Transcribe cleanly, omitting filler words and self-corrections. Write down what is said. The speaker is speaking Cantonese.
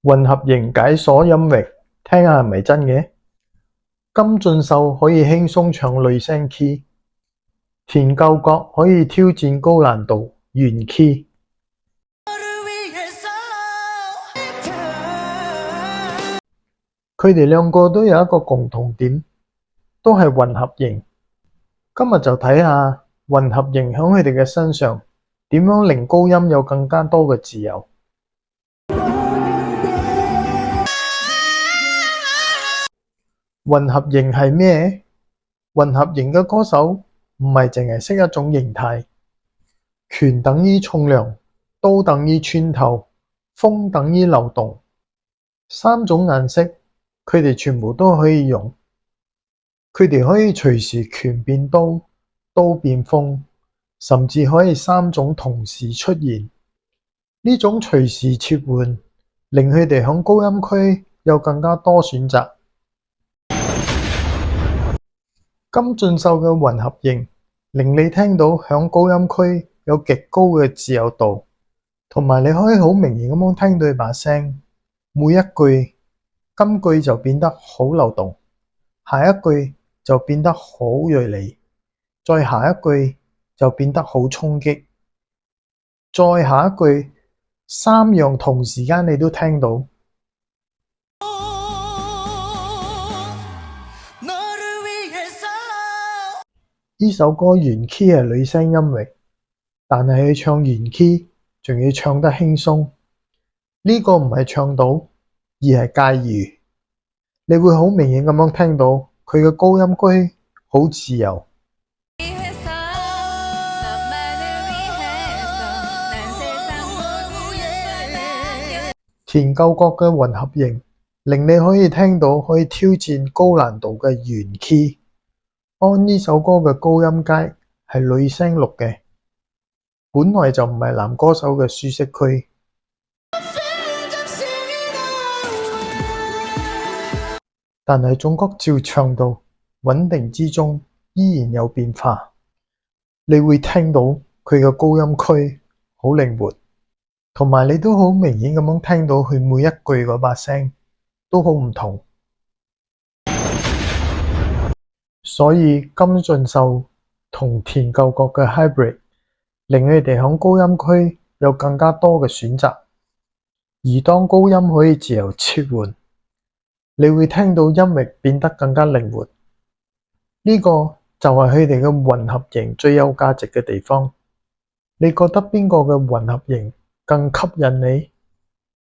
混合型解鎖音域，聽下係咪真嘅？金俊秀可以輕鬆唱女聲 key， 田柩國可以挑戰高難度原 key。佢哋兩個都有一個共同點，都係混合型。今日就睇下混合型喺佢哋嘅身上點樣令高音有更加多嘅自由。混合型係咩？混合型嘅歌手唔係淨係識一種形態，權等於重量，刀等於穿透，風等於流動，三種顏色佢哋全部都可以用。佢哋可以隨時權變刀，刀變風，甚至可以三種同時出現。呢種隨時切換令佢哋喺高音區有更加多選擇。金俊秀嘅混合型令你聽到響高音區有極高嘅自由度，同埋你可以好明顯咁樣聽到佢把聲，每一句今句就變得好流動，下一句就變得好銳利，再下一句就變得好衝擊，再下一句三樣同時間你都聽到。呢首歌原 key 係女聲音域，但係佢唱原 key 仲要唱得輕鬆。呢個唔係唱到，而係介於。你會好明顯咁樣聽到佢嘅高音區好自由。田柩國嘅混合型令你可以聽到可以挑戰高難度嘅原 key。安呢首歌嘅高音階係女聲錄嘅，本來就唔係男歌手嘅舒適區，但係總曲照唱到穩定之中依然有變化。你會聽到佢嘅高音區好靈活，同埋你都好明顯咁樣聽到佢每一句嗰把聲都好唔同。所以金俊秀同田柩國嘅 hybrid 令佢哋喺高音區有更加多嘅選擇。而當高音可以自由切換，你會聽到音域變得更加靈活。呢個就係佢哋嘅混合型最有價值嘅地方。你覺得邊個嘅混合型更吸引你？